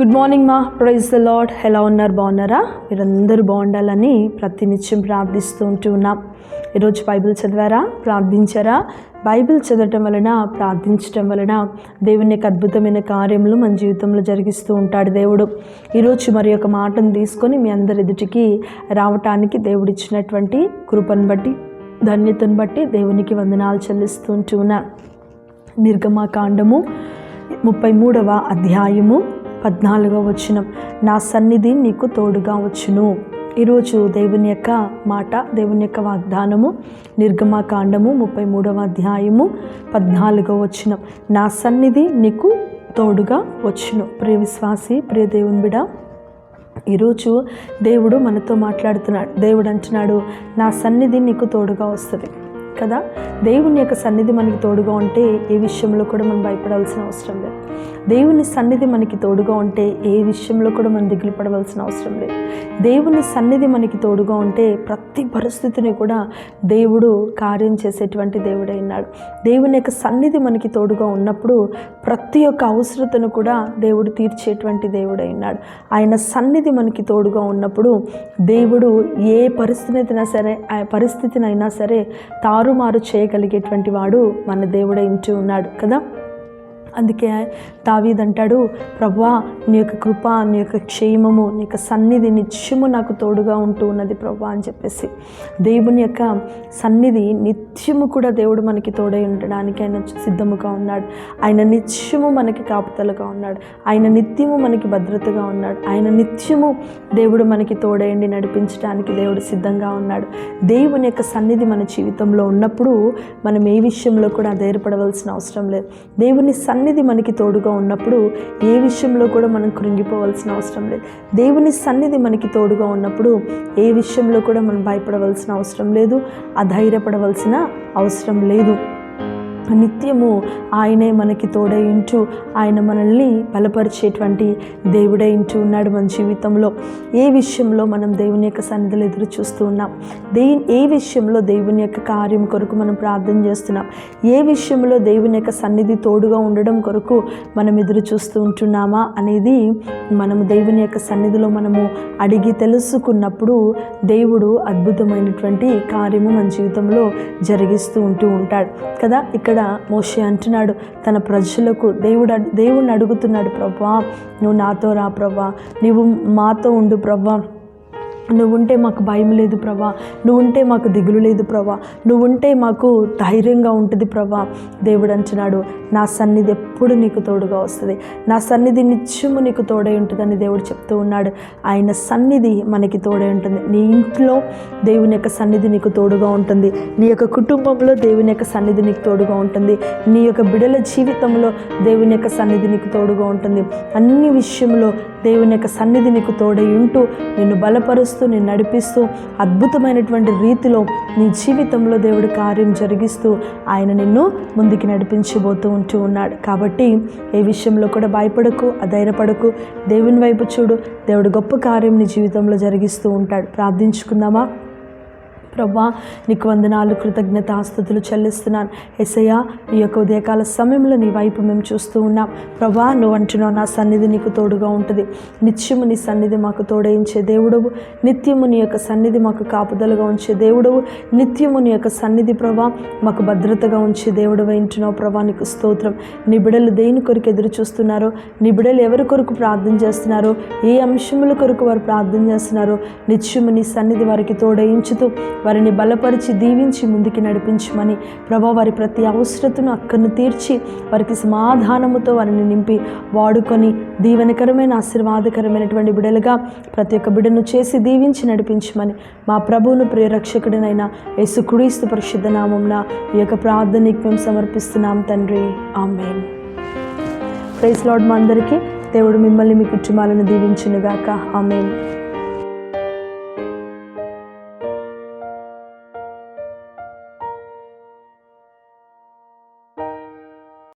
Good morning మా. Praise the Lord. ఎలా ఉన్నారు? బాగున్నారా? మీరందరూ బాగుండాలని ప్రతినిత్యం ప్రార్థిస్తూ ఉన్నాం. ఈరోజు బైబిల్ చదివారా? ప్రార్థించారా? బైబిల్ చదవటం వలన, ప్రార్థించటం వలన దేవుని యొక్క అద్భుతమైన కార్యములు మన జీవితంలో జరిగిస్తూ ఉంటాడు దేవుడు. ఈరోజు మరి ఒక మాటను తీసుకొని మీ అందరి ఎదుటికి రావటానికి దేవుడు ఇచ్చినటువంటి కృపను బట్టి, ధన్యతను బట్టి దేవునికి వందనాలు చెల్లిస్తూ ఉన్నాను. నిర్గమకాండము 33వ అధ్యాయము 14వ వచనం, నా సన్నిధి నీకు తోడుగా వచ్చును. ఈరోజు దేవుని యొక్క మాట, దేవుని యొక్క వాగ్దానము నిర్గమకాండము 33వ అధ్యాయము 14వ వచనం, నా సన్నిధి నీకు తోడుగా వచ్చును. ప్రియ విశ్వాసి, ప్రియ దేవుని బిడ్డ, ఈరోజు దేవుడు మనతో మాట్లాడుతున్నాడు. దేవుడు అంటున్నాడు, నా సన్నిధి నీకు తోడుగా వస్తుంది కదా. దేవుని యొక్క సన్నిధి మనకి తోడుగా ఉంటే ఏ విషయంలో కూడా మనం భయపడాల్సిన అవసరం లేదు. దేవుని సన్నిధి మనకి తోడుగా ఉంటే ఏ విషయంలో కూడా మనం దిగులు పడవలసిన అవసరం లేదు. దేవుని సన్నిధి మనకి తోడుగా ఉంటే ప్రతి పరిస్థితిని కూడా దేవుడు కార్యం చేసేటువంటి దేవుడై ఉన్నాడు. దేవుని యొక్క సన్నిధి మనకి తోడుగా ఉన్నప్పుడు ప్రతి ఒక్క అవసరతను కూడా దేవుడు తీర్చేటువంటి దేవుడై ఉన్నాడు. ఆయన సన్నిధి మనకి తోడుగా ఉన్నప్పుడు దేవుడు ఏ పరిస్థితినైనా సరే తారుమారు చేయగలిగేటువంటి వాడు మన దేవుడై ఉన్నాడు కదా. అందుకే దావీదు అంటాడు, ప్రభువా నీ యొక్క కృప, నీ యొక్క క్షేమము, నీ యొక్క సన్నిధి నిత్యము నాకు తోడుగా ఉంటూ ఉన్నది ప్రభువా అని చెప్పేసి. దేవుని యొక్క సన్నిధి నిత్యము కూడా దేవుడు మనకి తోడై ఉండడానికి ఆయన సిద్ధముగా ఉన్నాడు. ఆయన నిత్యము మనకి కాపుతలుగా ఉన్నాడు. ఆయన నిత్యము మనకి భద్రతగా ఉన్నాడు. ఆయన నిత్యము దేవుడు మనకి తోడయండి నడిపించడానికి దేవుడు సిద్ధంగా ఉన్నాడు. దేవుని యొక్క సన్నిధి మన జీవితంలో ఉన్నప్పుడు మనం ఏ విషయంలో కూడా ధైర్యపడవలసిన అవసరం లేదు. దేవుని సన్నిధి మనకి తోడుగా ఉన్నప్పుడు ఏ విషయంలో కూడా మనం కృంగిపోవాల్సిన అవసరం లేదు. దేవుని సన్నిధి మనకి తోడుగా ఉన్నప్పుడు ఏ విషయంలో కూడా మనం భయపడవలసిన అవసరం లేదు, అధైర్యపడవలసిన అవసరం లేదు. నిత్యము ఆయనే మనకి తోడై ఉంటూ ఆయన మనల్ని బలపరిచేటువంటి దేవుడై ఉంటూ ఉన్నాడు మన జీవితంలో. ఏ విషయంలో మనం దేవుని యొక్క సన్నిధిలో ఎదురు చూస్తూ ఉన్నాం, ఏ విషయంలో దేవుని యొక్క కార్యం కొరకు మనం ప్రార్థన చేస్తున్నాం, ఏ విషయంలో దేవుని యొక్క సన్నిధి తోడుగా ఉండడం కొరకు మనం ఎదురు చూస్తూ ఉంటున్నామా అనేది మనము దేవుని యొక్క సన్నిధిలో మనము అడిగి తెలుసుకున్నప్పుడు దేవుడు అద్భుతమైనటువంటి కార్యము మన జీవితంలో జరిగిస్తూ ఉంటాడు కదా. ఇక్కడ మోషే అంటున్నాడు తన ప్రజలకు, దేవుడిని అడుగుతున్నాడు, ప్రభువా నువ్వు నాతో రా ప్రభువా, నువ్వు మాతో ఉండు ప్రభువా, నువ్వుంటే మాకు భయం లేదు ప్రభా, నువ్వుంటే మాకు దిగులు లేదు ప్రభా, నువ్వుంటే మాకు ధైర్యంగా ఉంటుంది ప్రభా. దేవుడు అంటున్నాడు, నా సన్నిధి ఎప్పుడు నీకు తోడుగా వస్తుంది, నా సన్నిధి నిత్యము నీకు తోడై ఉంటుందని దేవుడు చెప్తూ ఉన్నాడు. ఆయన సన్నిధి మనకి తోడై ఉంటుంది. నీ ఇంట్లో దేవుని యొక్క సన్నిధి నీకు తోడుగా ఉంటుంది. నీ యొక్క కుటుంబంలో దేవుని యొక్క సన్నిధి నీకు తోడుగా ఉంటుంది. నీ యొక్క బిడ్డల జీవితంలో దేవుని యొక్క సన్నిధి నీకు తోడుగా ఉంటుంది. అన్ని విషయంలో దేవుని యొక్క సన్నిధి నీకు తోడై ఉంటూ నిన్ను బలపరుస్తూ, నిన్ను నడిపిస్తూ, అద్భుతమైనటువంటి రీతిలో నీ జీవితంలో దేవుడి కార్యం జరిగిస్తూ ఆయన నిన్ను ముందుకు నడిపించబోతూ ఉన్నాడు. కాబట్టి ఏ విషయంలో కూడా భయపడకు, అధైర్యపడకు, దేవుని వైపు చూడు. దేవుడు గొప్ప కార్యం నీ జీవితంలో జరిగిస్తూ ఉంటాడు. ప్రార్థించుకుందామా? ప్రభా నీకు వందనాలు, కృతజ్ఞతాస్తుతులు చెల్లిస్తున్నాను. యేసయ్యా ఈ యొక్క ఉదయకాల సమయంలో నీ వైపు మేము చూస్తూ ఉన్నాం. ప్రభా నువ్వు అంటున్నావు, నా సన్నిధి నీకు తోడుగా ఉంటుంది. నిత్యము నీ సన్నిధి మాకు తోడయించే దేవుడవు, నిత్యము నీ యొక్క సన్నిధి మాకు కాపుదలుగా ఉంచే దేవుడవు, నిత్యము నీ యొక్క సన్నిధి ప్రభా మాకు భద్రతగా ఉంచే దేవుడవు అంటున్నావు. ప్రభా నీకు స్తోత్రం. నీ బిడ్డలు దేని కొరకు ఎదురు చూస్తున్నారో, నీ బిడ్డలు ఎవరి కొరకు ప్రార్థన చేస్తున్నారో, ఏ అంశముల కొరకు వారు ప్రార్థన చేస్తున్నారో, నిత్యము నీ సన్నిధి వారికి తోడయించుతూ వారిని బలపరిచి, దీవించి ముందుకి నడిపించమని ప్రభా, వారి ప్రతి అవసరతను అక్కను తీర్చి వారికి సమాధానముతో వారిని నింపి వాడుకొని దీవెనకరమైన, ఆశీర్వాదకరమైనటువంటి బిడ్డలుగా ప్రతి ఒక్క బిడ్డను చేసి దీవించి నడిపించమని మా ప్రభువును, ప్రియరక్షకుడినైనా యేసుక్రీస్తు పరిశుద్ధ నామమున ఈ యొక్క ప్రార్థనకి మేము సమర్పిస్తున్నాం తండ్రి. ఆమేన్. Praise lord. మా అందరికీ దేవుడు మిమ్మల్ని, మీ కుటుంబాలను దీవించునుగాక. ఆమేన్.